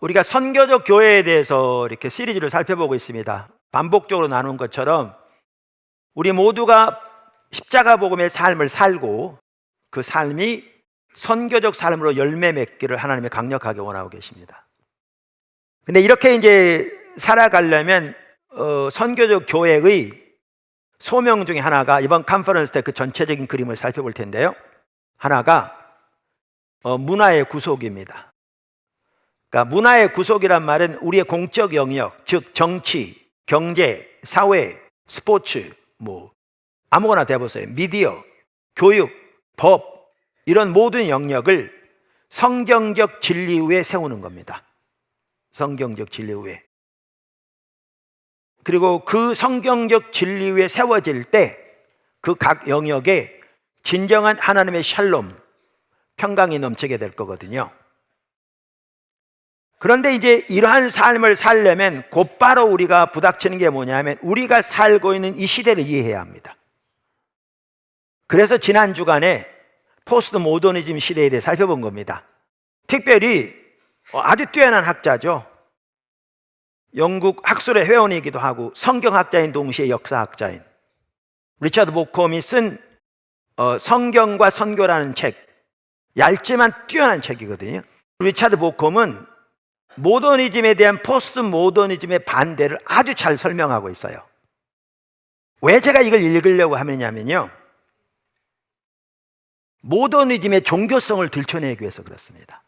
우리가 선교적 교회에 대해서 이렇게 시리즈를 살펴보고 있습니다. 반복적으로 나눈 것처럼 우리 모두가 십자가 복음의 삶을 살고 그 삶이 선교적 삶으로 열매 맺기를 하나님이 강력하게 원하고 계십니다. 근데 이렇게 이제 살아가려면 선교적 교회의 소명 중에 하나가, 이번 컨퍼런스 때 그 전체적인 그림을 살펴볼 텐데요, 하나가 문화의 구속입니다. 그러니까 문화의 구속이란 말은 우리의 공적 영역, 즉 정치, 경제, 사회, 스포츠, 아무거나 대보세요. 미디어, 교육, 법, 이런 모든 영역을 성경적 진리 위에 세우는 겁니다. 성경적 진리 위에. 그리고 그 성경적 진리 위에 세워질 때 그 각 영역에 진정한 하나님의 샬롬, 평강이 넘치게 될 거거든요. 그런데 이제 이러한 삶을 살려면 곧바로 우리가 부닥치는 게 뭐냐면 우리가 살고 있는 이 시대를 이해해야 합니다. 그래서 지난 주간에 포스트 모더니즘 시대에 대해 살펴본 겁니다. 특별히 아주 뛰어난 학자죠. 영국 학술의 회원이기도 하고 성경학자인 동시에 역사학자인 리처드 보컴이 쓴 성경과 선교라는 책, 얇지만 뛰어난 책이거든요. 리처드 보컴은 모더니즘에 대한 포스트 모더니즘의 반대를 아주 잘 설명하고 있어요. 왜 제가 이걸 읽으려고 하느냐면요, 모더니즘의 종교성을 들춰내기 위해서 그렇습니다.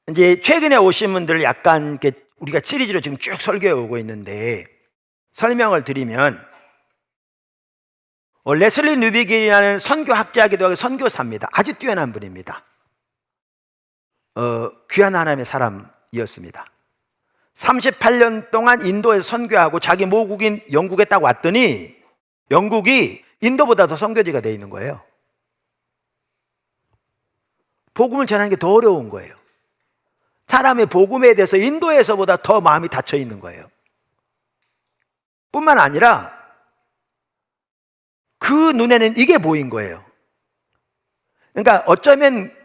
이제 최근에 오신 분들 약간 우리가 시리즈로 지금 쭉 설교해 오고 있는데 설명을 드리면, 레슬리 누비길이라는 선교학자이기도 하고 선교사입니다. 아주 뛰어난 분입니다. 귀한 하나님의 사람이었습니다. 38년 동안 인도에서 선교하고 자기 모국인 영국에 딱 왔더니 영국이 인도보다 더 선교지가 돼 있는 거예요. 복음을 전하는 게 더 어려운 거예요. 사람의 복음에 대해서 인도에서보다 더 마음이 닫혀 있는 거예요. 뿐만 아니라 그 눈에는 이게 보인 거예요. 그러니까 어쩌면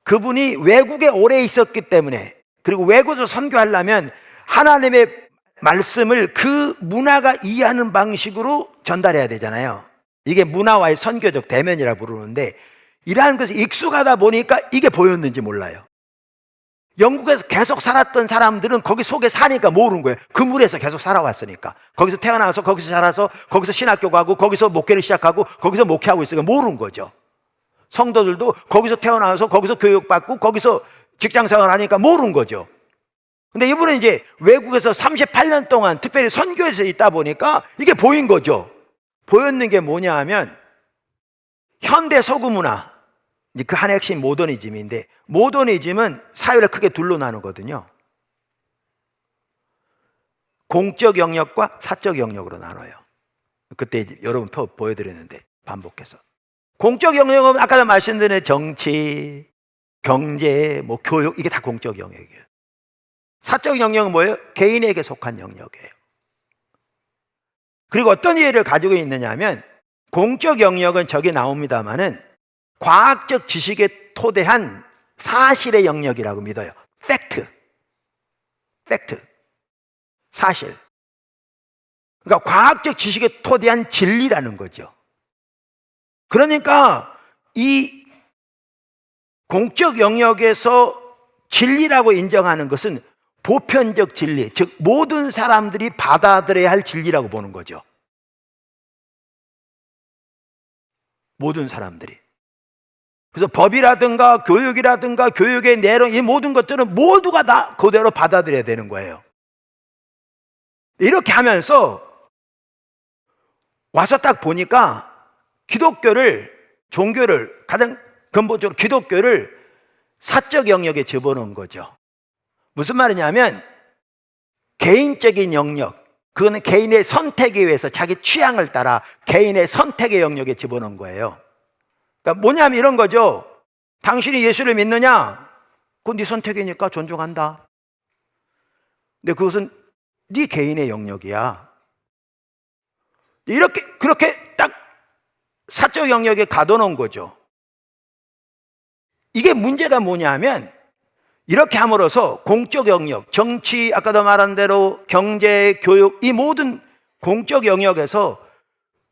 그분이 외국에 오래 있었기 때문에, 그리고 외국에서 선교하려면 하나님의 말씀을 그 문화가 이해하는 방식으로 전달해야 되잖아요. 이게 문화와의 선교적 대면이라고 부르는데, 이러한 것에 익숙하다 보니까 이게 보였는지 몰라요. 영국에서 계속 살았던 사람들은 거기 속에 사니까 모르는 거예요. 그 물에서 계속 살아왔으니까. 거기서 태어나서 거기서 자라서 거기서 신학교 가고 거기서 목회를 시작하고 거기서 목회하고 있으니까 모르는 거죠. 성도들도 거기서 태어나서 거기서 교육받고 거기서 직장생활 하니까 모르는 거죠. 근데 이분은 이제 외국에서 38년 동안 특별히 선교에서 있다 보니까 이게 보인 거죠. 보였는 게 뭐냐 하면 현대 서구 문화, 이제 그 한 핵심 모더니즘인데, 모더니즘은 사회를 크게 둘로 나누거든요. 공적 영역과 사적 영역으로 나눠요. 그때 여러분 표 보여드렸는데 반복해서. 공적 영역은 아까도 말씀드린 정치, 경제, 교육, 이게 다 공적 영역이에요. 사적 영역은 뭐예요? 개인에게 속한 영역이에요. 그리고 어떤 이해를 가지고 있느냐 하면, 공적 영역은 저기 나옵니다마는 과학적 지식에 토대한 사실의 영역이라고 믿어요. 팩트, 사실. 그러니까 과학적 지식에 토대한 진리라는 거죠. 그러니까 이 공적 영역에서 진리라고 인정하는 것은 보편적 진리, 즉 모든 사람들이 받아들여야 할 진리라고 보는 거죠. 모든 사람들이. 그래서 법이라든가 교육이라든가 교육의 내용, 이 모든 것들은 모두가 다 그대로 받아들여야 되는 거예요. 이렇게 하면서 와서 딱 보니까 종교를 가장 근본적으로 기독교를 사적 영역에 집어넣은 거죠. 무슨 말이냐면 개인적인 영역, 그거는 개인의 선택에 의해서 자기 취향을 따라 개인의 선택의 영역에 집어넣은 거예요. 그러니까 뭐냐면 이런 거죠. 당신이 예수를 믿느냐? 그건 네 선택이니까 존중한다. 근데 그것은 네 개인의 영역이야. 그렇게 딱 사적 영역에 가둬놓은 거죠. 이게 문제가 뭐냐면 이렇게 함으로써 공적 영역, 정치, 아까도 말한 대로 경제, 교육, 이 모든 공적 영역에서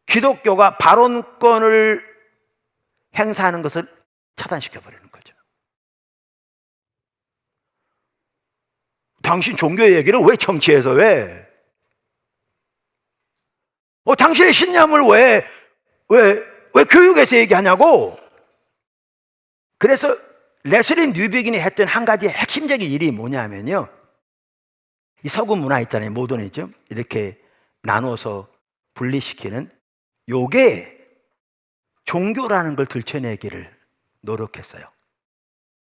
기독교가 발언권을 행사하는 것을 차단시켜버리는 거죠. 당신 종교 얘기를 왜 정치에서 왜? 당신의 신념을 왜 교육에서 얘기하냐고? 그래서 레슬리 뉴비긴이 했던 한 가지 핵심적인 일이 뭐냐면요, 이 서구 문화 있잖아요, 모더니즘 이렇게 나눠서 분리시키는, 요게 종교라는 걸 들춰내기를 노력했어요.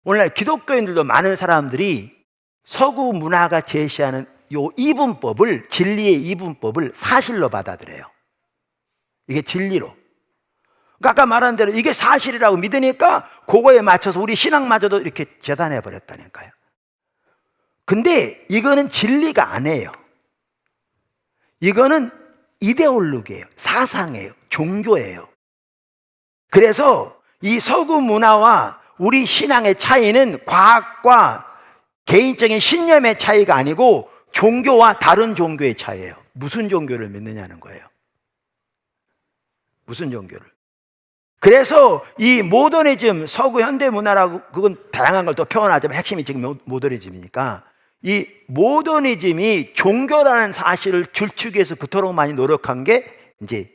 오늘날 기독교인들도 많은 사람들이 서구 문화가 제시하는 요 이분법을, 진리의 이분법을 사실로 받아들여요. 이게 진리로. 그러니까 아까 말한 대로 이게 사실이라고 믿으니까 그거에 맞춰서 우리 신앙마저도 이렇게 재단해 버렸다니까요. 근데 이거는 진리가 아니에요. 이거는 이데올로기예요. 사상이에요. 종교예요. 그래서 이 서구 문화와 우리 신앙의 차이는 과학과 개인적인 신념의 차이가 아니고 종교와 다른 종교의 차이예요. 무슨 종교를 믿느냐는 거예요. 무슨 종교를. 그래서 이 모더니즘, 서구 현대 문화라고, 그건 다양한 걸 또 표현하지만 핵심이 지금 모더니즘이니까, 이 모더니즘이 종교라는 사실을 줄추기 위해서 그토록 많이 노력한 게 이제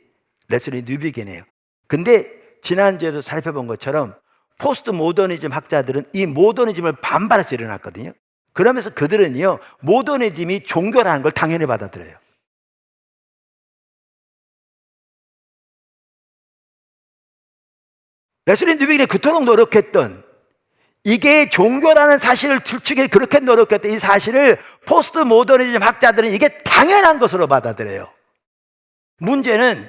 레슬리 뉴비긴이에요. 근데 지난주에도 살펴본 것처럼 포스트 모더니즘 학자들은 이 모더니즘을 반발해서 일어났거든요. 그러면서 그들은요, 모더니즘이 종교라는 걸 당연히 받아들여요. 레슬리 뉴비긴이 그토록 노력했던, 이게 종교라는 사실을 줄치기 그렇게 노력했던 이 사실을 포스트 모더니즘 학자들은 이게 당연한 것으로 받아들여요. 문제는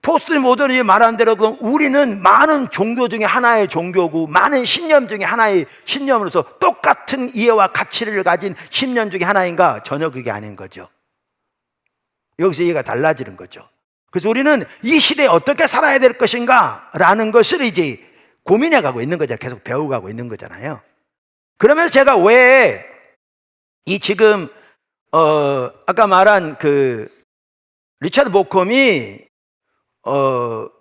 포스트 모더니즘이 말한 대로 우리는 많은 종교 중에 하나의 종교고 많은 신념 중에 하나의 신념으로서 똑같은 이해와 가치를 가진 신념 중에 하나인가? 전혀 그게 아닌 거죠. 여기서 이해가 달라지는 거죠. 그래서 우리는 이 시대에 어떻게 살아야 될 것인가? 라는 것을 이제 고민해 가고 있는 거죠. 계속 배워가고 있는 거잖아요. 그러면서 제가 왜 이 지금 아까 말한 그 리차드 보컴이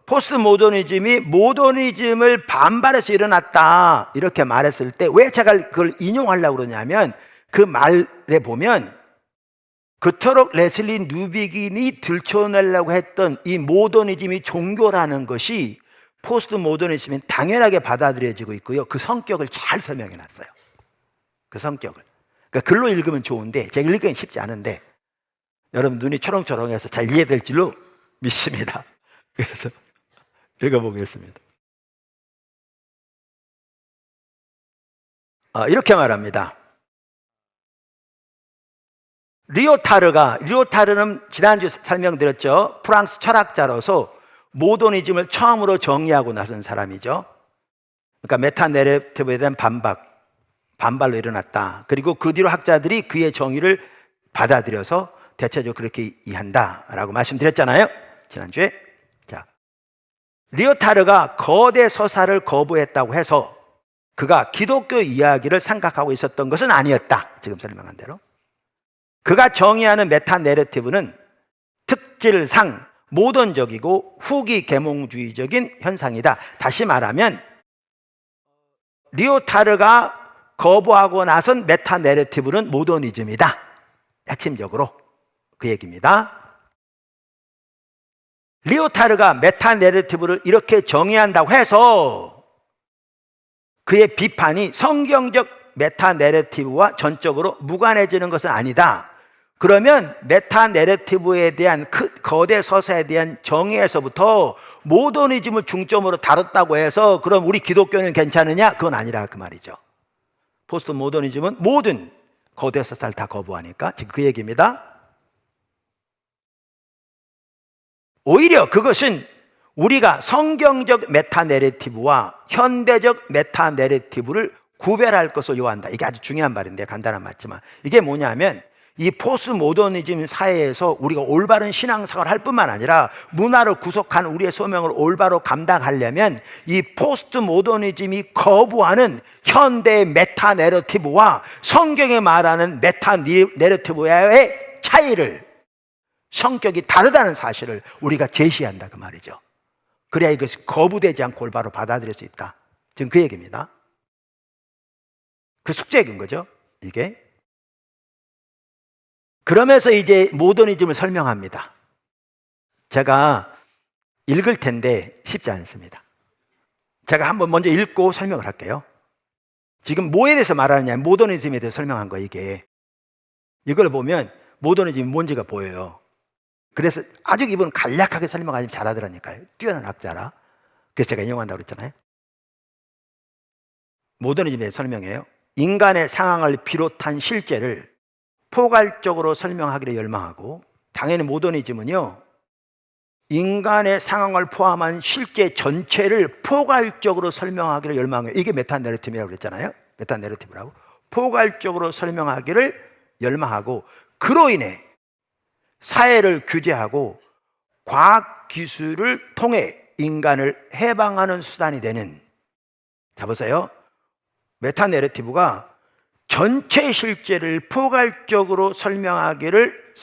포스트 모더니즘이 모더니즘을 반발해서 일어났다 이렇게 말했을 때 왜 제가 그걸 인용하려고 그러냐면, 그 말에 보면 그토록 레슬리 뉴비긴이 들춰내려고 했던 이 모더니즘이 종교라는 것이 포스트 모더니즘은 당연하게 받아들여지고 있고요. 그 성격을 잘 설명해 놨어요. 그 성격을. 그러니까 글로 읽으면 좋은데 제가 읽기는 쉽지 않은데 여러분 눈이 초롱초롱해서 잘 이해될 줄로 믿습니다. 그래서 읽어보겠습니다. 이렇게 말합니다. 리오타르는 지난주에 설명드렸죠. 프랑스 철학자로서 모더니즘을 처음으로 정의하고 나선 사람이죠. 그러니까 메타 내러티브에 대한 반발로 일어났다. 그리고 그 뒤로 학자들이 그의 정의를 받아들여서 대체적으로 그렇게 이해한다라고 말씀드렸잖아요, 지난주에. 자, 리오타르가 거대 서사를 거부했다고 해서 그가 기독교 이야기를 생각하고 있었던 것은 아니었다. 지금 설명한 대로. 그가 정의하는 메타 내러티브는 특질상 모던적이고 후기 계몽주의적인 현상이다. 다시 말하면 리오타르가 거부하고 나선 메타 내러티브는 모더니즘이다. 핵심적으로 그 얘기입니다. 리오타르가 메타 내러티브를 이렇게 정의한다고 해서 그의 비판이 성경적 메타 내러티브와 전적으로 무관해지는 것은 아니다. 그러면 메타 내러티브에 대한 거대 서사에 대한 정의에서부터 모더니즘을 중점으로 다뤘다고 해서 그럼 우리 기독교는 괜찮으냐? 그건 아니라 그 말이죠. 포스트 모더니즘은 모든 거대 서사를 다 거부하니까 지금 그 얘기입니다. 오히려 그것은 우리가 성경적 메타 내러티브와 현대적 메타 내러티브를 구별할 것을 요한다. 이게 아주 중요한 말인데 간단한 말이지만 이게 뭐냐면 이 포스트 모더니즘 사회에서 우리가 올바른 신앙생활을 할 뿐만 아니라 문화를 구속한 우리의 소명을 올바로 감당하려면 이 포스트 모더니즘이 거부하는 현대 메타 내러티브와 성경에 말하는 메타 내러티브와의 차이를, 성격이 다르다는 사실을 우리가 제시한다 그 말이죠. 그래야 이것이 거부되지 않고 올바로 받아들일 수 있다. 지금 그 얘기입니다. 그 숙제인 거죠, 이게. 그러면서 이제 모더니즘을 설명합니다. 제가 읽을 텐데 쉽지 않습니다. 제가 한번 먼저 읽고 설명을 할게요. 지금 뭐에 대해서 말하느냐, 모더니즘에 대해서 설명한 거예요, 이게. 이걸 보면 모더니즘이 뭔지가 보여요. 그래서 아주 이분 간략하게 설명하지 잘하더라니까요. 뛰어난 학자라. 그래서 제가 인용한다고 그랬잖아요. 모더니즘에 대해서 설명해요. 인간의 상황을 비롯한 실제를 포괄적으로 설명하기를 열망하고, 당연히 모더니즘은요, 인간의 상황을 포함한 실제 전체를 포괄적으로 설명하기를 열망해요. 이게 메타 내러티브라고 그랬잖아요. 메타 내러티브라고. 포괄적으로 설명하기를 열망하고, 그로 인해 사회를 규제하고 과학 기술을 통해 인간을 해방하는 수단이 되는, 자 보세요. 메타 내러티브가 전체 실제를 포괄적으로 설명하기를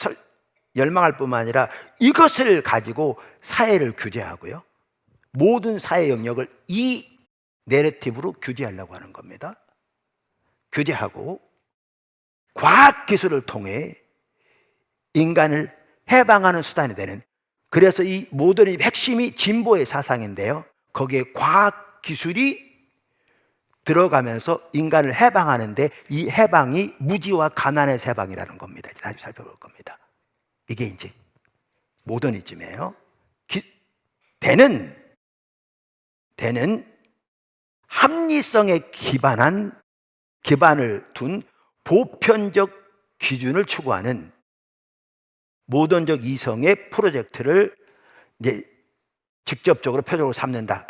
열망할 뿐만 아니라 이것을 가지고 사회를 규제하고요, 모든 사회 영역을 이 내러티브로 규제하려고 하는 겁니다. 규제하고 과학기술을 통해 인간을 해방하는 수단이 되는, 그래서 이 모더니즘 핵심이 진보의 사상인데요, 거기에 과학기술이 들어가면서 인간을 해방하는데, 이 해방이 무지와 가난의 해방이라는 겁니다. 다시 살펴볼 겁니다. 이게 이제 모더니즘이에요. 대는 합리성에 기반을 둔 보편적 기준을 추구하는 모던적 이성의 프로젝트를 이제 직접적으로 표적으로 삼는다.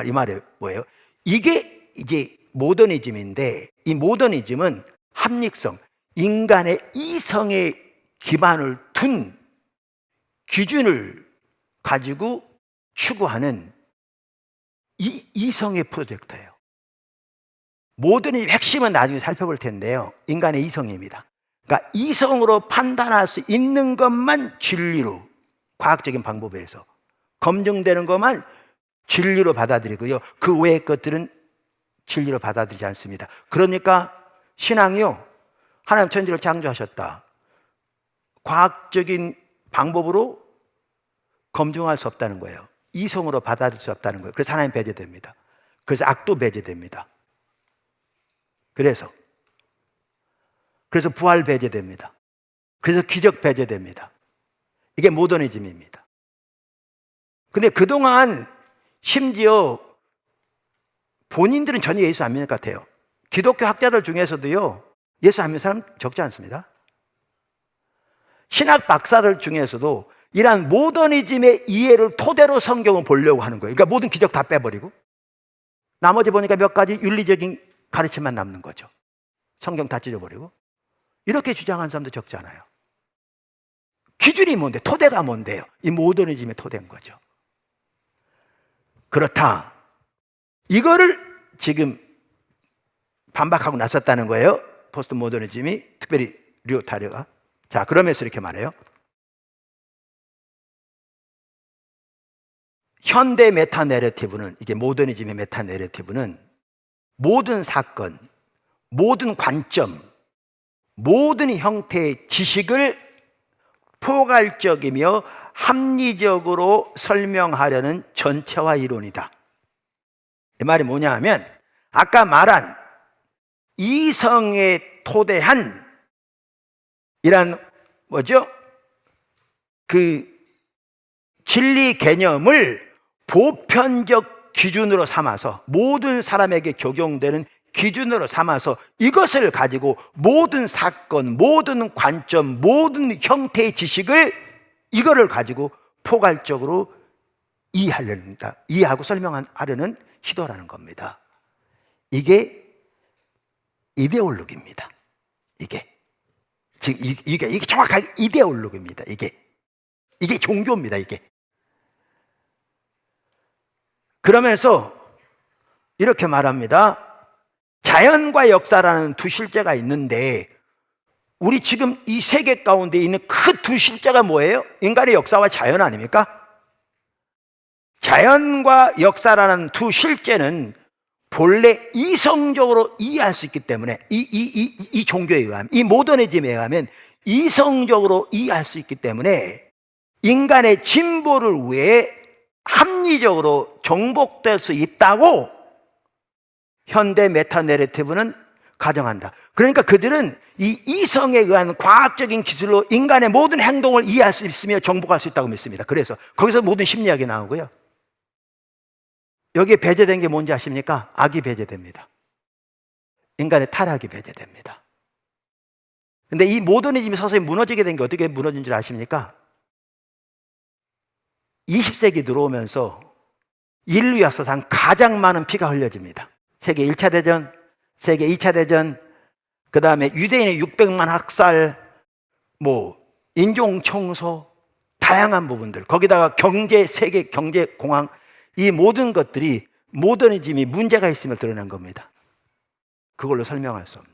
이 말이 뭐예요? 이게 이제 모더니즘인데, 이 모더니즘은 합리성, 인간의 이성에 기반을 둔 기준을 가지고 추구하는 이성의 프로젝트예요. 모더니즘 핵심은 나중에 살펴볼 텐데요, 인간의 이성입니다. 그러니까 이성으로 판단할 수 있는 것만 진리로, 과학적인 방법에 의해서 검증되는 것만 진리로 받아들이고요, 그 외의 것들은 진리로 받아들이지 않습니다. 그러니까 신앙이요, 하나님 천지를 창조하셨다, 과학적인 방법으로 검증할 수 없다는 거예요. 이성으로 받아들일 수 없다는 거예요. 그래서 하나님 배제됩니다. 그래서 악도 배제됩니다. 그래서 부활 배제됩니다. 그래서 기적 배제됩니다. 이게 모더니즘입니다. 근데 그동안 심지어 본인들은 전혀 예수 안 믿는 것 같아요. 기독교 학자들 중에서도요, 예수 안 믿는 사람 적지 않습니다. 신학 박사들 중에서도 이러한 모더니즘의 이해를 토대로 성경을 보려고 하는 거예요. 그러니까 모든 기적 다 빼버리고 나머지 보니까 몇 가지 윤리적인 가르침만 남는 거죠. 성경 다 찢어버리고. 이렇게 주장하는 사람도 적지 않아요. 기준이 뭔데? 토대가 뭔데요? 이 모더니즘의 토대인 거죠. 그렇다, 이거를 지금 반박하고 나섰다는 거예요, 포스트 모더니즘이, 특별히 류타르가. 자, 그러면서 이렇게 말해요. 현대 메타 내러티브는, 이게 모더니즘의 메타 내러티브는 모든 사건, 모든 관점, 모든 형태의 지식을 포괄적이며 합리적으로 설명하려는 전체화 이론이다. 이 말이 뭐냐 하면, 아까 말한 이성에 토대한 이란 뭐죠? 그 진리 개념을 보편적 기준으로 삼아서, 모든 사람에게 적용되는 기준으로 삼아서 이것을 가지고 모든 사건, 모든 관점, 모든 형태의 지식을, 이거를 가지고 포괄적으로 이해하고 설명하려는 시도라는 겁니다. 이게 이데올로기입니다. 이게. 지금 이게 정확하게 이데올로기입니다. 이게 종교입니다. 이게. 그러면서 이렇게 말합니다. 자연과 역사라는 두 실제가 있는데 우리 지금 이 세계 가운데 있는 그 두 실제가 뭐예요? 인간의 역사와 자연 아닙니까? 자연과 역사라는 두 실제는 본래 이성적으로 이해할 수 있기 때문에 이 종교에 의하면, 이 모더니즘에 의하면 이성적으로 이해할 수 있기 때문에 인간의 진보를 위해 합리적으로 정복될 수 있다고 현대 메타 내러티브는 가정한다. 그러니까 그들은 이 이성에 의한 과학적인 기술로 인간의 모든 행동을 이해할 수 있으며 정복할 수 있다고 믿습니다. 그래서 거기서 모든 심리학이 나오고요. 여기에 배제된 게 뭔지 아십니까? 악이 배제됩니다. 인간의 타락이 배제됩니다. 근데 이 모더니즘이 서서히 무너지게 된 게 어떻게 무너진 줄 아십니까? 20세기 들어오면서 인류 역사상 가장 많은 피가 흘려집니다. 세계 1차 대전, 세계 2차 대전, 그 다음에 유대인의 600만 학살, 인종 청소, 다양한 부분들, 거기다가 세계 경제 공황, 이 모든 것들이 모더니즘이 문제가 있음을 드러낸 겁니다. 그걸로 설명할 수 없는.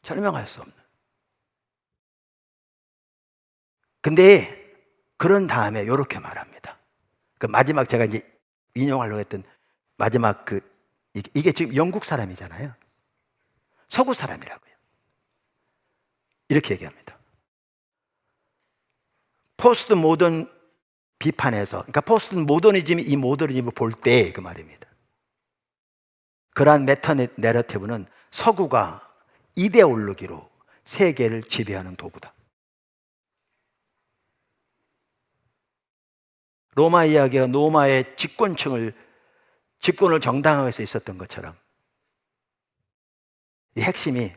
설명할 수 없는. 근데 그런 다음에 이렇게 말합니다. 그 마지막 제가 이제 인용하려고 했던 마지막 이게 지금 영국 사람이잖아요. 서구 사람이라고요. 이렇게 얘기합니다. 포스트 모던 비판에서, 그러니까 포스트 모더니즘이 이 모더니즘을 볼 때 그 말입니다. 그러한 메타 내러티브는 서구가 이데올로기로 세계를 지배하는 도구다. 로마 이야기가 로마의 집권을 정당화하기 위해서 있었던 것처럼 이 핵심이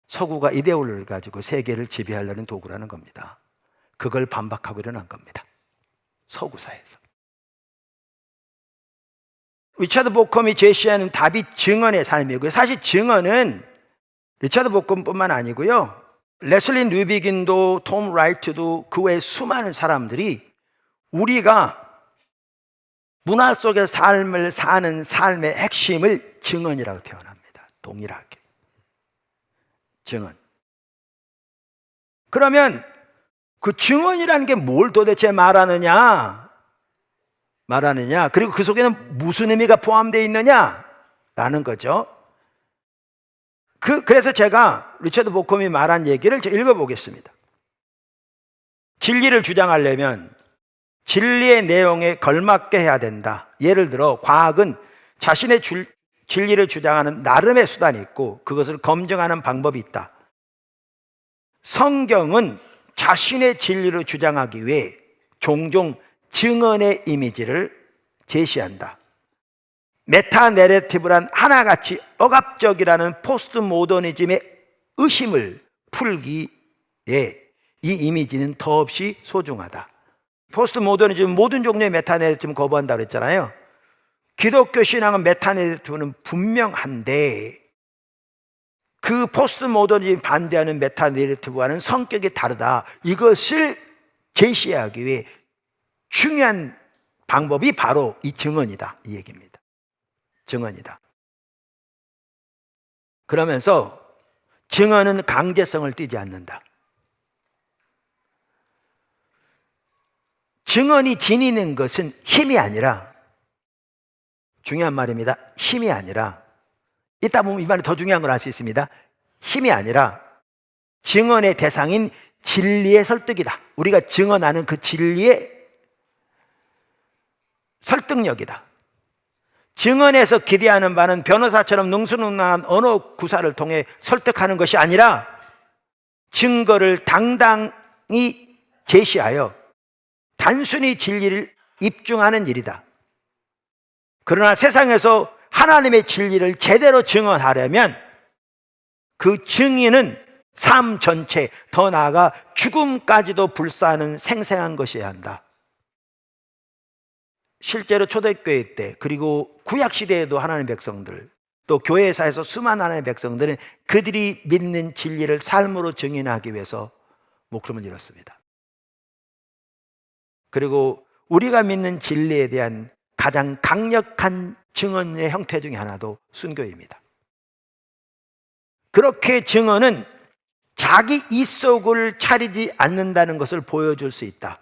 서구가 이데올로기를 가지고 세계를 지배하려는 도구라는 겁니다. 그걸 반박하고 일어난 겁니다. 서구사에서. 리차드 보컴이 제시하는 답이 증언의 삶이고요. 사실 증언은 리차드 보컴뿐만 아니고요. 레슬리 뉴비긴도 톰 라이트도 그 외에 수많은 사람들이 우리가 문화 속의 삶을 사는 삶의 핵심을 증언이라고 표현합니다. 동일하게. 증언. 그러면 그 증언이라는 게 뭘 도대체 말하느냐? 그리고 그 속에는 무슨 의미가 포함되어 있느냐라는 거죠. 그래서 제가 리처드 보컴이 말한 얘기를 읽어보겠습니다. 진리를 주장하려면 진리의 내용에 걸맞게 해야 된다. 예를 들어 과학은 자신의 진리를 주장하는 나름의 수단이 있고 그것을 검증하는 방법이 있다. 성경은 자신의 진리를 주장하기 위해 종종 증언의 이미지를 제시한다. 메타 내러티브란 하나같이 억압적이라는 포스트 모더니즘의 의심을 풀기에 이 이미지는 더없이 소중하다. 포스트 모더니즘 모든 종류의 메타 내러티브는 거부한다고 했잖아요. 기독교 신앙은 메타 내러티브는 분명한데 그 포스트 모더니즘 반대하는 메타 내러티브와는 성격이 다르다. 이것을 제시하기 위해 중요한 방법이 바로 이 증언이다. 이 얘기입니다. 증언이다. 그러면서 증언은 강제성을 띠지 않는다. 증언이 지니는 것은 힘이 아니라, 중요한 말입니다. 힘이 아니라, 이따 보면 이 말이 더 중요한 걸 알 수 있습니다. 힘이 아니라 증언의 대상인 진리의 설득이다. 우리가 증언하는 그 진리의 설득력이다. 증언에서 기대하는 바는 변호사처럼 능수능란한 언어 구사를 통해 설득하는 것이 아니라 증거를 당당히 제시하여 단순히 진리를 입증하는 일이다. 그러나 세상에서 하나님의 진리를 제대로 증언하려면 그 증인은 삶 전체, 더 나아가 죽음까지도 불사하는 생생한 것이어야 한다. 실제로 초대교회 때 그리고 구약시대에도 하나님의 백성들 또 교회사에서 수많은 하나님의 백성들은 그들이 믿는 진리를 삶으로 증인하기 위해서 목숨을 잃었습니다. 그리고 우리가 믿는 진리에 대한 가장 강력한 증언의 형태 중에 하나도 순교입니다. 그렇게 증언은 자기 입속을 차리지 않는다는 것을 보여줄 수 있다.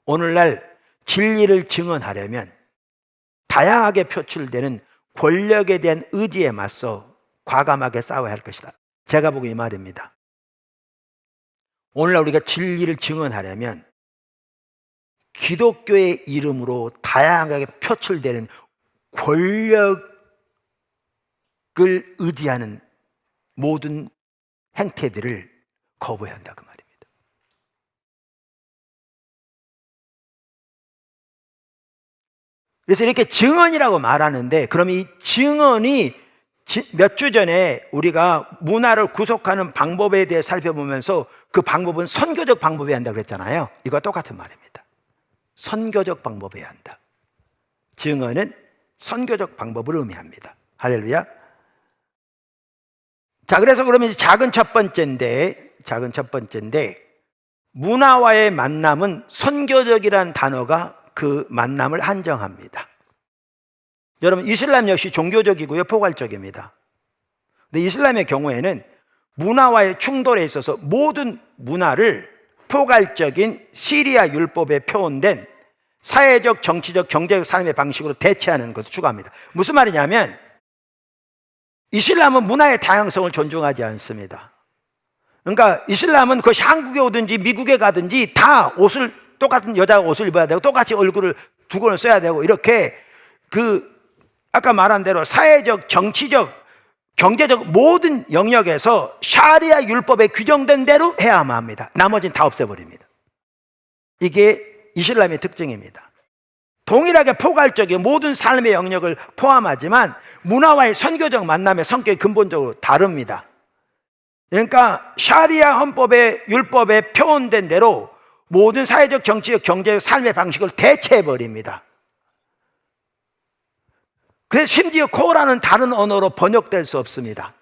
오늘날 진리를 증언하려면 다양하게 표출되는 권력에 대한 의지에 맞서 과감하게 싸워야 할 것이다. 제가 보기엔 이 말입니다. 오늘날 우리가 진리를 증언하려면 기독교의 이름으로 다양하게 표출되는 권력을 의지하는 모든 행태들을 거부해야 한다 그 말입니다. 그래서 이렇게 증언이라고 말하는데, 그럼 이 증언이 몇 주 전에 우리가 문화를 구속하는 방법에 대해 살펴보면서 그 방법은 선교적 방법이어야 한다 그랬잖아요. 이거 똑같은 말입니다. 선교적 방법이어야 한다. 증언은 선교적 방법을 의미합니다. 할렐루야. 자, 그래서 그러면 작은 첫 번째인데 문화와의 만남은 선교적이라는 단어가 그 만남을 한정합니다. 여러분, 이슬람 역시 종교적이고요, 포괄적입니다. 근데 이슬람의 경우에는 문화와의 충돌에 있어서 모든 문화를 포괄적인 시리아 율법에 표현된 사회적, 정치적, 경제적 삶의 방식으로 대체하는 것을 추구합니다. 무슨 말이냐면 이슬람은 문화의 다양성을 존중하지 않습니다. 그러니까 이슬람은 그것이 한국에 오든지 미국에 가든지 다 옷을 똑같은 여자가 옷을 입어야 되고 똑같이 얼굴을 두건을 써야 되고 이렇게 아까 말한 대로 사회적, 정치적, 경제적 모든 영역에서 샤리아 율법에 규정된 대로 해야만 합니다. 나머지는 다 없애버립니다. 이게 이슬람의 특징입니다. 동일하게 포괄적인 모든 삶의 영역을 포함하지만 문화와의 선교적 만남의 성격이 근본적으로 다릅니다. 그러니까 샤리아 헌법의 율법에 표현된 대로 모든 사회적, 정치적, 경제적 삶의 방식을 대체해버립니다. 그래서 심지어 코란은 다른 언어로 번역될 수 없습니다.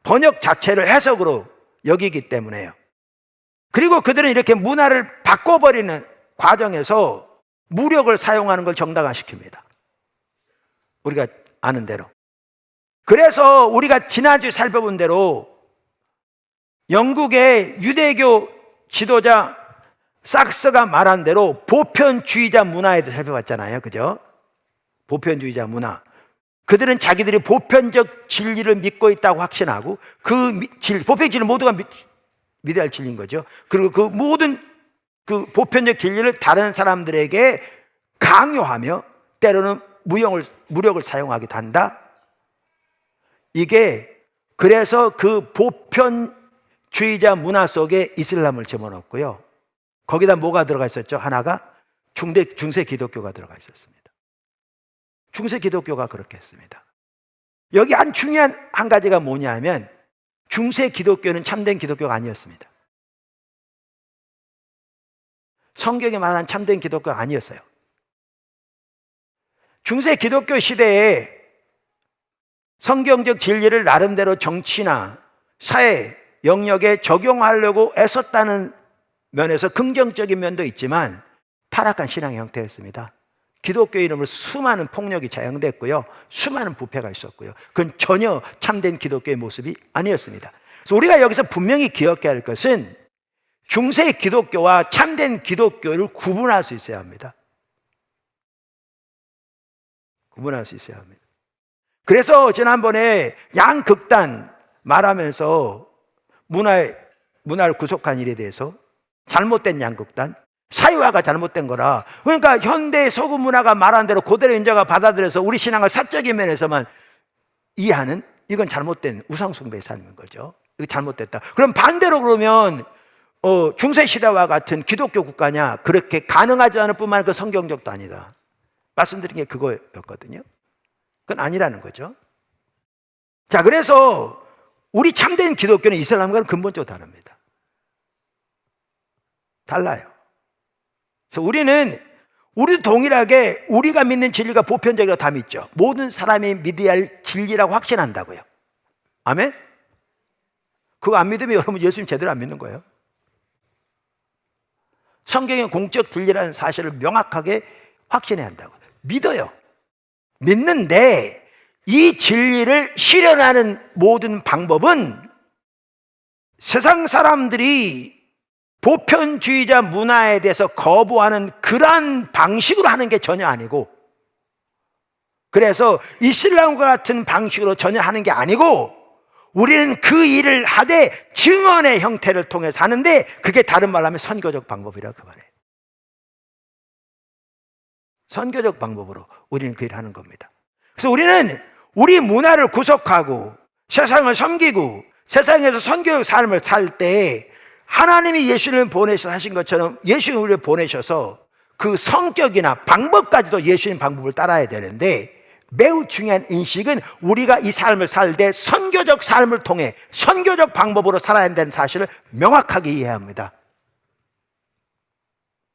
번역 자체를 해석으로 여기기 때문에요. 그리고 그들은 이렇게 문화를 바꿔버리는 과정에서 무력을 사용하는 걸 정당화시킵니다. 우리가 아는 대로. 그래서 우리가 지난주에 살펴본 대로 영국의 유대교 지도자 삭스가 말한 대로 보편주의자 문화에 대해서 살펴봤잖아요. 그죠? 보편주의자 문화. 그들은 자기들이 보편적 진리를 믿고 있다고 확신하고 보편적 진리를 모두가 믿어야 할 진리인 거죠. 그리고 그 모든 그 보편적 진리를 다른 사람들에게 강요하며 때로는 무력을 사용하기도 한다. 이게 그래서 그 보편주의자 문화 속에 이슬람을 집어넣었고요. 거기다 뭐가 들어가 있었죠? 하나가 중세 기독교가 들어가 있었습니다. 중세 기독교가 그렇게 했습니다. 여기 중요한 한 가지가 뭐냐면 중세 기독교는 참된 기독교가 아니었습니다. 성경에 말한 참된 기독교가 아니었어요. 중세 기독교 시대에 성경적 진리를 나름대로 정치나 사회 영역에 적용하려고 애썼다는 면에서 긍정적인 면도 있지만 타락한 신앙의 형태였습니다. 기독교 이름으로 수많은 폭력이 자행됐고요, 수많은 부패가 있었고요. 그건 전혀 참된 기독교의 모습이 아니었습니다. 그래서 우리가 여기서 분명히 기억해야 할 것은 중세 기독교와 참된 기독교를 구분할 수 있어야 합니다. 구분할 수 있어야 합니다. 그래서 지난번에 양극단 말하면서 문화를 구속한 일에 대해서 잘못된 양극단, 사유화가 잘못된 거라. 그러니까 현대 서구 문화가 말한 대로 그대로 인자가 받아들여서 우리 신앙을 사적인 면에서만 이해하는, 이건 잘못된 우상숭배의 삶인 거죠. 이거 잘못됐다. 그럼 반대로 그러면 중세시대와 같은 기독교 국가냐? 그렇게 가능하지 않을 뿐만 아니라 그 성경적도 아니다. 말씀드린 게 그거였거든요. 그건 아니라는 거죠. 자, 그래서 우리 참된 기독교는 이슬람과는 근본적으로 다릅니다. 달라요. 그래서 우리는 우리도 동일하게 우리가 믿는 진리가 보편적이라고 다 믿죠. 모든 사람이 믿어야 할 진리라고 확신한다고요. 아멘? 그거 안 믿으면 여러분 예수님 제대로 안 믿는 거예요. 성경의 공적 진리라는 사실을 명확하게 확신해야 한다고. 믿어요. 믿는데 이 진리를 실현하는 모든 방법은 세상 사람들이 보편주의자 문화에 대해서 거부하는 그러한 방식으로 하는 게 전혀 아니고, 그래서 이슬람과 같은 방식으로 전혀 하는 게 아니고, 우리는 그 일을 하되 증언의 형태를 통해서 하는데, 그게 다른 말로 하면 선교적 방법이라고 그 말이에요. 선교적 방법으로 우리는 그 일을 하는 겁니다. 그래서 우리는 우리 문화를 구속하고 세상을 섬기고 세상에서 선교적 삶을 살 때 하나님이 예수님을 보내셔서 하신 것처럼 예수님을 우리를 보내셔서 그 성격이나 방법까지도 예수님 방법을 따라야 되는데, 매우 중요한 인식은 우리가 이 삶을 살 때 선교적 삶을 통해 선교적 방법으로 살아야 한다는 사실을 명확하게 이해해야 합니다.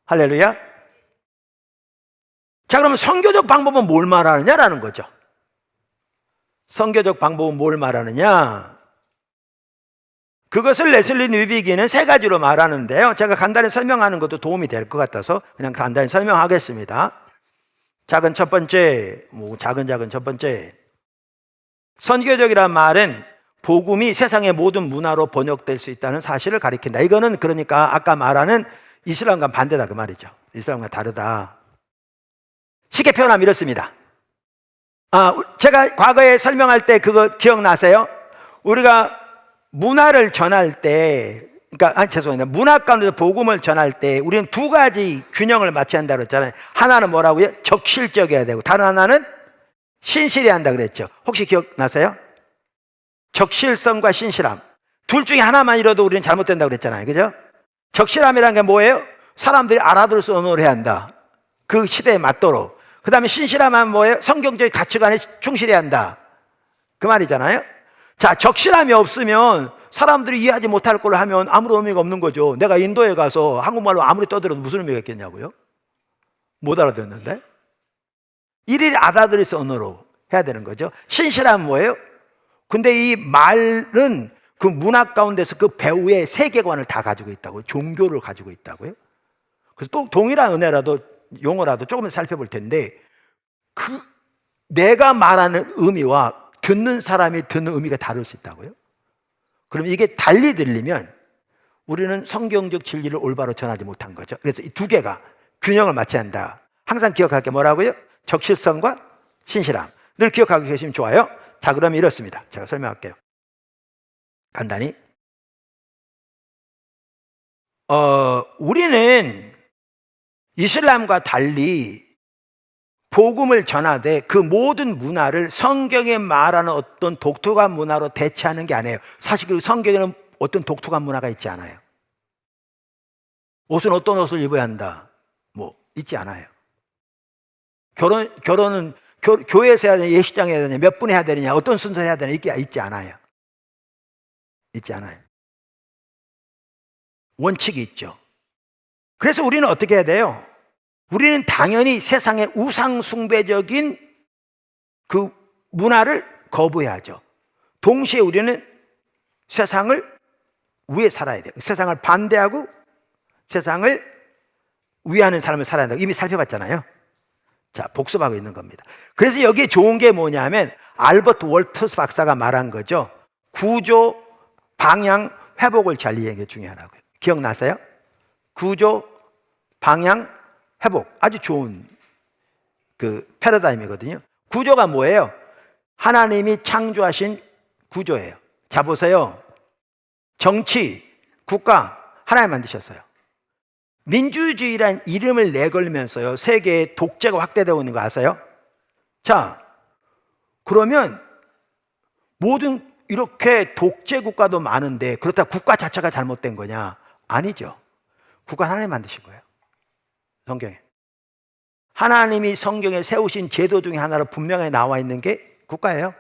할렐루야. 자, 그러면 선교적 방법은 뭘 말하느냐라는 거죠. 선교적 방법은 뭘 말하느냐? 그것을 레슬리 뉴비기는 세 가지로 말하는데요, 제가 간단히 설명하는 것도 도움이 될 것 같아서 그냥 간단히 설명하겠습니다. 작은 첫 번째, 작은 첫 번째, 선교적이란 말은 복음이 세상의 모든 문화로 번역될 수 있다는 사실을 가리킨다. 이거는 그러니까 아까 말하는 이슬람과 반대다 그 말이죠. 이슬람과 다르다. 쉽게 표현하면 이렇습니다. 제가 과거에 설명할 때 그거 기억나세요? 우리가 문화를 전할 때, 죄송합니다. 문화 가운데서 복음을 전할 때 우리는 두 가지 균형을 맞춰야 한다고 그랬잖아요. 하나는 뭐라고요? 적실적이어야 되고, 다른 하나는 신실해야 한다 그랬죠. 혹시 기억나세요? 적실성과 신실함, 둘 중에 하나만 이뤄도 우리는 잘못된다고 그랬잖아요. 그죠? 적실함이라는 게 뭐예요? 사람들이 알아들을 수 언어를 해야 한다. 그 시대에 맞도록. 그 다음에 신실함은 뭐예요? 성경적인 가치관에 충실해야 한다. 그 말이잖아요. 자, 적실함이 없으면 사람들이 이해하지 못할 걸 하면 아무런 의미가 없는 거죠. 내가 인도에 가서 한국말로 아무리 떠들어도 무슨 의미가 있겠냐고요? 못 알아듣는데? 일일이 알아들을 수 언어로 해야 되는 거죠. 신실함은 뭐예요? 근데 이 말은 그 문화 가운데서 그 배우의 세계관을 다 가지고 있다고요. 종교를 가지고 있다고요. 그래서 또 동일한 은혜라도 용어라도 조금 살펴볼 텐데, 내가 말하는 의미와 듣는 사람이 듣는 의미가 다를 수 있다고요. 그럼 이게 달리 들리면 우리는 성경적 진리를 올바로 전하지 못한 거죠. 그래서 이 두 개가 균형을 맞춰야 한다. 항상 기억할 게 뭐라고요? 적실성과 신실함. 늘 기억하고 계시면 좋아요. 자, 그러면 이렇습니다. 제가 설명할게요. 간단히. 우리는 이슬람과 달리 복음을 전하되 그 모든 문화를 성경에 말하는 어떤 독특한 문화로 대체하는 게 아니에요. 사실 그 성경에는 어떤 독특한 문화가 있지 않아요. 옷은 어떤 옷을 입어야 한다, 있지 않아요. 결혼은 교회에서 해야 되냐, 예식장에 해야 되냐, 몇 분 해야 되느냐, 어떤 순서 해야 되냐, 이게 있지 않아요. 있지 않아요. 원칙이 있죠. 그래서 우리는 어떻게 해야 돼요? 우리는 당연히 세상의 우상숭배적인 그 문화를 거부해야죠. 동시에 우리는 세상을 위해 살아야 돼요. 세상을 반대하고 세상을 위하는 삶을 살아야 된다고 이미 살펴봤잖아요. 자, 복습하고 있는 겁니다. 그래서 여기에 좋은 게 뭐냐면 알버트 월터스 박사가 말한 거죠. 구조, 방향, 회복을 잘 이해하는 게 중요하다고요. 기억나세요? 구조, 방향, 회복. 아주 좋은 그 패러다임이거든요. 구조가 뭐예요? 하나님이 창조하신 구조예요. 자, 보세요. 정치, 국가 하나님 만드셨어요. 민주주의란 이름을 내걸면서요, 세계에 독재가 확대되고 있는 거 아세요? 자, 그러면 모든 이렇게 독재 국가도 많은데 그렇다고 국가 자체가 잘못된 거냐? 아니죠. 국가 하나님 만드신 거예요. 성경에. 하나님이 성경에 세우신 제도 중에 하나로 분명히 나와 있는 게 국가예요.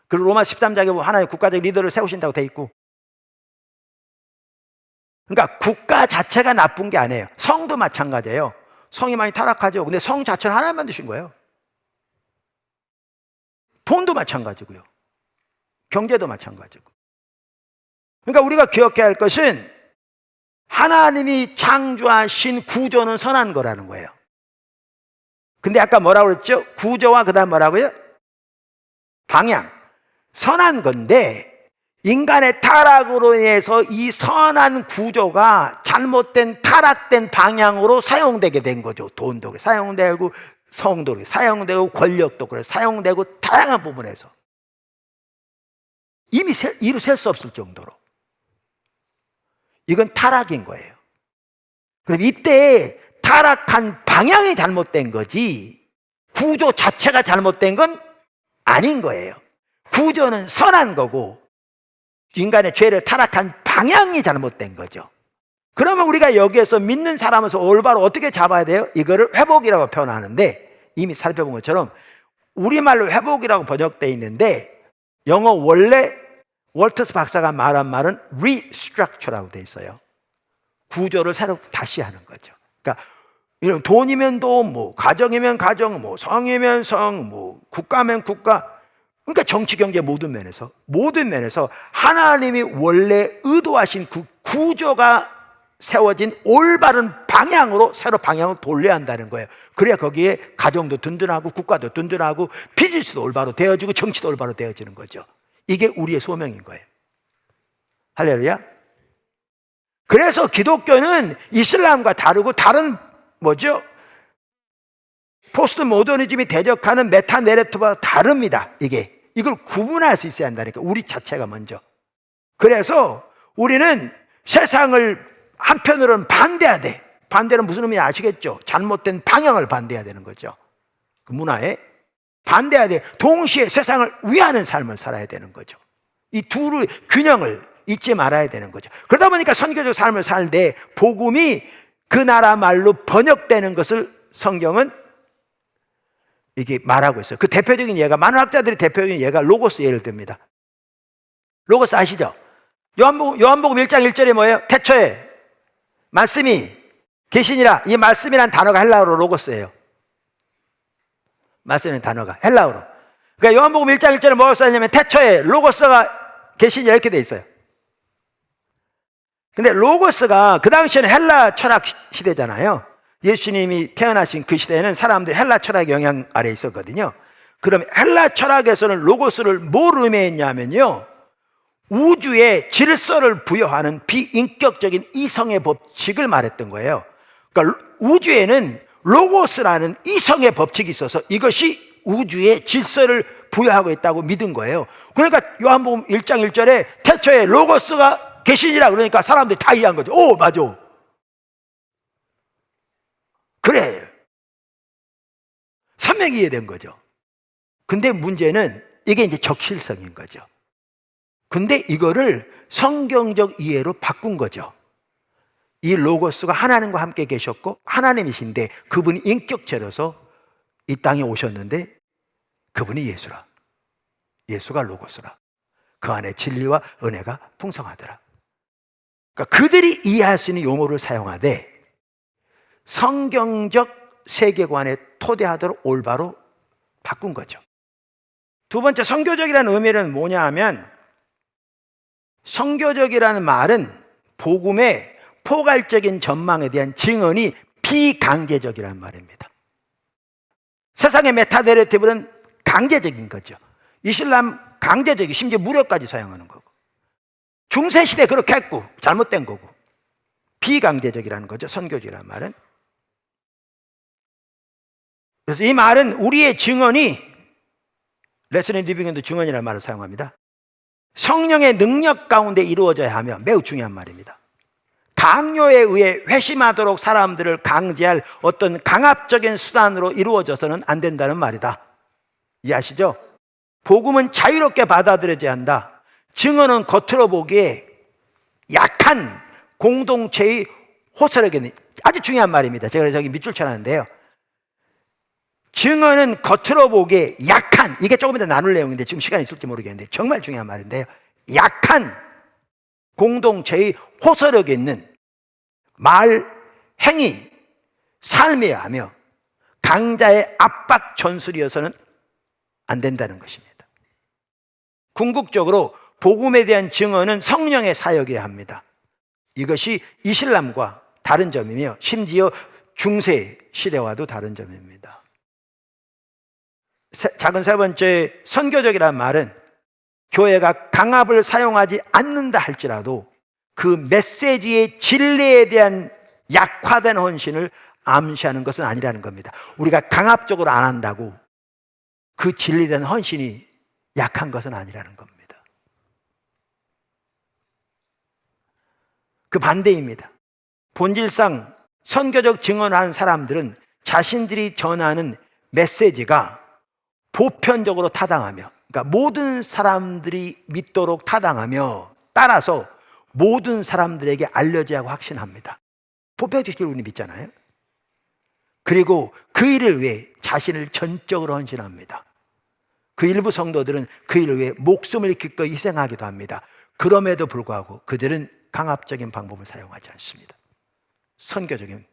그리고 로마 13장에 보면 하나님 국가적 리더를 세우신다고 돼 있고, 그러니까 국가 자체가 나쁜 게 아니에요. 성도 마찬가지예요. 성이 많이 타락하죠. 근데 성 자체는 하나님 만드신 거예요. 돈도 마찬가지고요. 경제도 마찬가지고. 그러니까 우리가 기억해야 할 것은 하나님이 창조하신 구조는 선한 거라는 거예요. 근데 아까 뭐라고 그랬죠? 구조와 그 다음 뭐라고요? 방향. 선한 건데 인간의 타락으로 인해서 이 선한 구조가 잘못된 타락된 방향으로 사용되게 된 거죠. 돈도 사용되고 성도 사용되고 권력도 그래 사용되고 다양한 부분에서 이미 이루 셀 수 없을 정도로 이건 타락인 거예요. 그럼 이때 타락한 방향이 잘못된 거지 구조 자체가 잘못된 건 아닌 거예요. 구조는 선한 거고 인간의 죄를 타락한 방향이 잘못된 거죠. 그러면 우리가 여기에서 믿는 사람에서 올바로 어떻게 잡아야 돼요? 이거를 회복이라고 표현하는데 이미 살펴본 것처럼 우리말로 회복이라고 번역되어 있는데 영어 원래 월터스 박사가 말한 말은 restructure라고 되어 있어요. 구조를 새로 다시 하는 거죠. 그러니까 이런 돈이면 돈, 뭐 가정이면 가정, 뭐 성이면 성, 뭐 국가면 국가. 그러니까 정치, 경제 모든 면에서 하나님이 원래 의도하신 그 구조가 세워진 올바른 방향으로 새로 방향을 돌려야 한다는 거예요. 그래야 거기에 가정도 든든하고 국가도 든든하고 비즈니스도 올바로 되어지고 정치도 올바로 되어지는 거죠. 이게 우리의 소명인 거예요. 할렐루야. 그래서 기독교는 이슬람과 다르고 다른 뭐죠? 포스트 모더니즘이 대적하는 메타 내러티브와 다릅니다. 이걸 구분할 수 있어야 한다니까. 우리 자체가 먼저. 그래서 우리는 세상을 한편으로는 반대해야 돼. 반대는 무슨 의미인지 아시겠죠? 잘못된 방향을 반대해야 되는 거죠. 그 문화에 반대해야 돼. 동시에 세상을 위하는 삶을 살아야 되는 거죠. 이 둘의 균형을 잊지 말아야 되는 거죠. 그러다 보니까 선교적 삶을 살 때 복음이 그 나라 말로 번역되는 것을 성경은 이게 말하고 있어요. 그 대표적인 예가, 많은 학자들이 대표적인 예가 로고스 예를 듭니다. 로고스 아시죠? 요한복음 1장 1절에 뭐예요? 태초에 말씀이 계시니라. 이 말씀이란 단어가 헬라어로 로고스예요. 말씀이라는 단어가 헬라어로. 그러니까 요한복음 1장 1절에 뭐가 써있냐면 태초에 로고스가 계시니라 이렇게 돼 있어요. 근데 로고스가 그 당시에는 헬라 철학 시대잖아요. 예수님이 태어나신 그 시대에는 사람들이 헬라 철학의 영향 아래에 있었거든요. 그럼 헬라 철학에서는 로고스를 뭘 의미했냐면요, 우주에 질서를 부여하는 비인격적인 이성의 법칙을 말했던 거예요. 그러니까 우주에는 로고스라는 이성의 법칙이 있어서 이것이 우주의 질서를 부여하고 있다고 믿은 거예요. 그러니까 요한복음 1장 1절에 태초에 로고스가 계시니라 그러니까 사람들이 다 이해한 거죠. 오, 맞아. 그래. 선명히 이해된 거죠. 근데 문제는 이게 이제 적실성인 거죠. 근데 이거를 성경적 이해로 바꾼 거죠. 이 로고스가 하나님과 함께 계셨고 하나님이신데 그분이 인격체로서 이 땅에 오셨는데 그분이 예수라. 예수가 로고스라. 그 안에 진리와 은혜가 풍성하더라. 그러니까 그들이 이해할 수 있는 용어를 사용하되 성경적 세계관에 토대하도록 올바로 바꾼 거죠. 두 번째, 선교적이라는 의미는 뭐냐 하면, 선교적이라는 말은 복음의 포괄적인 전망에 대한 증언이 비강제적이라는 말입니다. 세상의 메타 내러티브는 강제적인 거죠. 이슬람 강제적이, 심지어 무력까지 사용하는 거고, 중세시대 그렇게 했고 잘못된 거고, 비강제적이라는 거죠. 선교적이라는 말은. 그래서 이 말은 우리의 증언이, 레슬리 리빙헌도 증언이라는 말을 사용합니다. 성령의 능력 가운데 이루어져야 하며 매우 중요한 말입니다. 강요에 의해 회심하도록 사람들을 강제할 어떤 강압적인 수단으로 이루어져서는 안 된다는 말이다. 이해하시죠? 복음은 자유롭게 받아들여져야 한다. 증언은 겉으로 보기에 약한 공동체의 호소력이 아주 중요한 말입니다. 제가 저기 밑줄 쳐놨는데요. 증언은 겉으로 보기에 약한, 이게 조금 더 나눌 내용인데 지금 시간이 있을지 모르겠는데 정말 중요한 말인데요. 약한 공동체의 호소력이 있는 말, 행위, 삶이어야 하며 강자의 압박 전술이어서는 안 된다는 것입니다. 궁극적으로 복음에 대한 증언은 성령의 사역이어야 합니다. 이것이 이슬람과 다른 점이며 심지어 중세 시대와도 다른 점입니다. 작은 세 번째, 선교적이라는 말은 교회가 강압을 사용하지 않는다 할지라도 그 메시지의 진리에 대한 약화된 헌신을 암시하는 것은 아니라는 겁니다. 우리가 강압적으로 안 한다고 그 진리된 헌신이 약한 것은 아니라는 겁니다. 그 반대입니다. 본질상 선교적 증언하는 사람들은 자신들이 전하는 메시지가 보편적으로 타당하며, 그러니까 모든 사람들이 믿도록 타당하며 따라서 모든 사람들에게 알려져야 하고 확신합니다. 보편적으로 우리 믿잖아요. 그리고 그 일을 위해 자신을 전적으로 헌신합니다. 그 일부 성도들은 그 일을 위해 목숨을 기꺼이 희생하기도 합니다. 그럼에도 불구하고 그들은 강압적인 방법을 사용하지 않습니다. 선교적인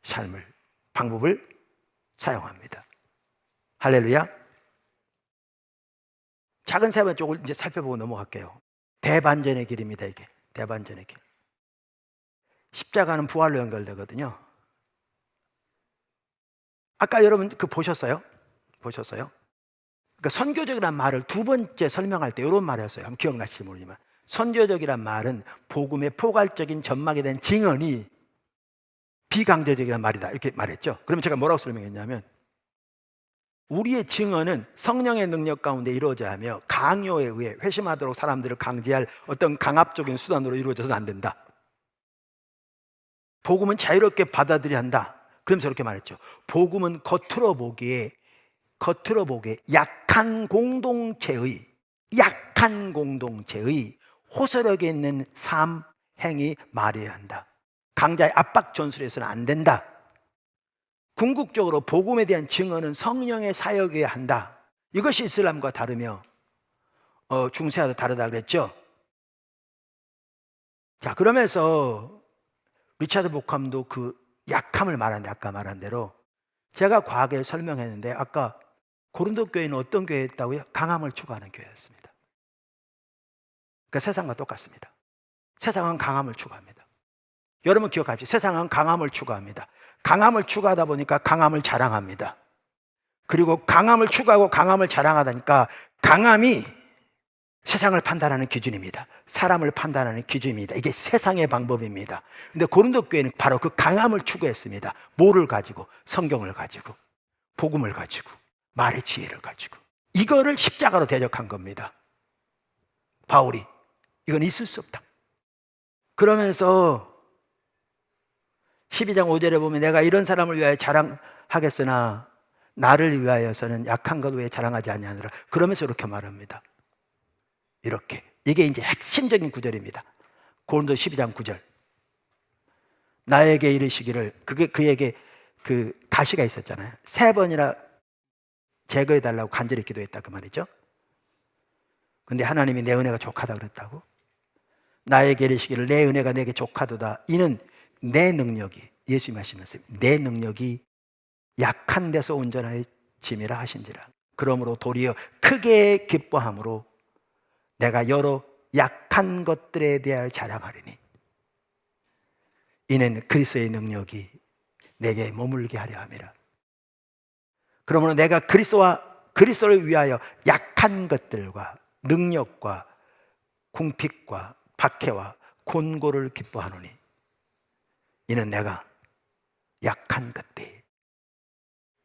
삶을, 방법을 사용합니다. 할렐루야. 작은 세 번째 쪽을 이제 살펴보고 넘어갈게요. 대반전의 길입니다. 이게 대반전의 길. 십자가는 부활로 연결되거든요. 아까 여러분 그 보셨어요? 그러니까 선교적이라는 말을 두 번째 설명할 때 이런 말을 했어요. 한번 기억나실지 모르지만 선교적이란 말은 복음의 포괄적인 전막에 대한 증언이 비강제적이란 말이다 이렇게 말했죠. 그러면 제가 뭐라고 설명했냐면 우리의 증언은 성령의 능력 가운데 이루어져야 하며 강요에 의해 회심하도록 사람들을 강제할 어떤 강압적인 수단으로 이루어져서는 안 된다. 복음은 자유롭게 받아들여야 한다. 그러면서 이렇게 말했죠. 복음은 겉으로 보기에 약한 공동체의 호소력에 있는 삶, 행위 말해야 한다. 강자의 압박 전술에서는 안 된다. 궁극적으로 복음에 대한 증언은 성령의 사역이어야 한다. 이것이 이슬람과 다르며 중세와도 다르다 그랬죠. 자, 그러면서 리차드 보캄도 그 약함을 말하는데 아까 말한 대로 제가 과거에 설명했는데 아까 고린도 교회는 어떤 교회였다고요? 강함을 추구하는 교회였습니다. 그러니까 세상과 똑같습니다. 세상은 강함을 추구합니다. 여러분 기억하십시오. 세상은 강함을 추구합니다. 강함을 추구하다 보니까 강함을 자랑합니다. 그리고 강함을 추구하고 강함을 자랑하다니까 강함이 세상을 판단하는 기준입니다. 사람을 판단하는 기준입니다. 이게 세상의 방법입니다. 근데 고린도 교회는 바로 그 강함을 추구했습니다. 뭐를 가지고? 성경을 가지고, 복음을 가지고, 말의 지혜를 가지고. 이거를 십자가로 대적한 겁니다. 바울이. 이건 있을 수 없다. 그러면서 12장 5절에 보면 내가 이런 사람을 위하여 자랑하겠으나 나를 위하여서는 약한 것 외에 자랑하지 아니하노라. 그러면서 이렇게 말합니다. 이렇게. 이게 이제 핵심적인 구절입니다. 고린도 12장 9절. 나에게 이르시기를, 그게 그에게 그 가시가 있었잖아요. 3번이나 제거해 달라고 간절히 기도했다 그 말이죠. 근데 하나님이 내 은혜가 족하다 그랬다고. 나에게 이르시기를 내 은혜가 내게 족하도다. 이는 내 능력이, 예수님 말씀하세요. 내 능력이 약한 데서 온전하여 짐이라 하신지라. 그러므로 도리어 크게 기뻐함으로 내가 여러 약한 것들에 대하여 자랑하리니 이는 그리스도의 능력이 내게 머물게 하려 함이라. 그러므로 내가 그리스도를 위하여 약한 것들과 능력과 궁핍과 박해와 곤고를 기뻐하노니 이는 내가 약한 것들이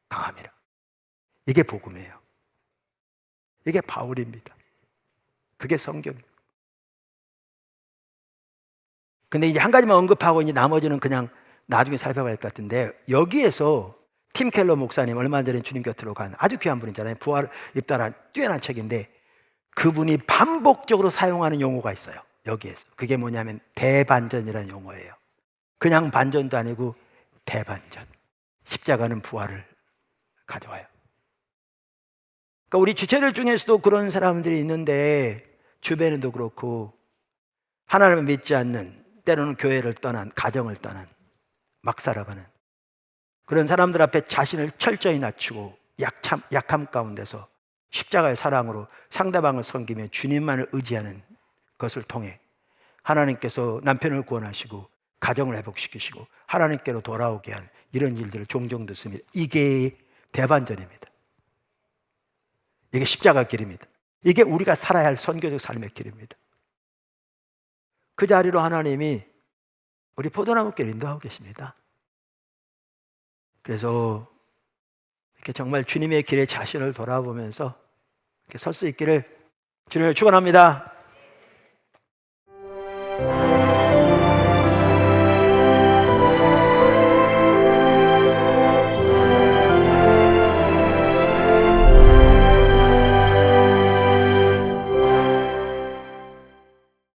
강함이라. 이게 복음이에요. 이게 바울입니다. 그게 성경이에요. 근데 이제 한 가지만 언급하고 이제 나머지는 그냥 나중에 살펴봐야 할 것 같은데, 여기에서 팀 켈러 목사님 얼마 전에 주님 곁으로 간 아주 귀한 분이잖아요. 부활 입단한 뛰어난 책인데 그분이 반복적으로 사용하는 용어가 있어요. 여기에서. 그게 뭐냐면 대반전이라는 용어예요. 그냥 반전도 아니고 대반전. 십자가는 부활을 가져와요. 그러니까 우리 지체들 중에서도 그런 사람들이 있는데 주변에도 그렇고 하나님을 믿지 않는, 때로는 교회를 떠난, 가정을 떠난, 막 살아가는 그런 사람들 앞에 자신을 철저히 낮추고 약함 가운데서 십자가의 사랑으로 상대방을 섬기며 주님만을 의지하는 것을 통해 하나님께서 남편을 구원하시고 가정을 회복시키시고 하나님께로 돌아오게 한 이런 일들을 종종 듣습니다. 이게 대반전입니다. 이게 십자가 길입니다. 이게 우리가 살아야 할 선교적 삶의 길입니다. 그 자리로 하나님이 우리 포도나무길 인도하고 계십니다. 그래서 이렇게 정말 주님의 길에 자신을 돌아보면서 이렇게 설 수 있기를 주님을 축원합니다.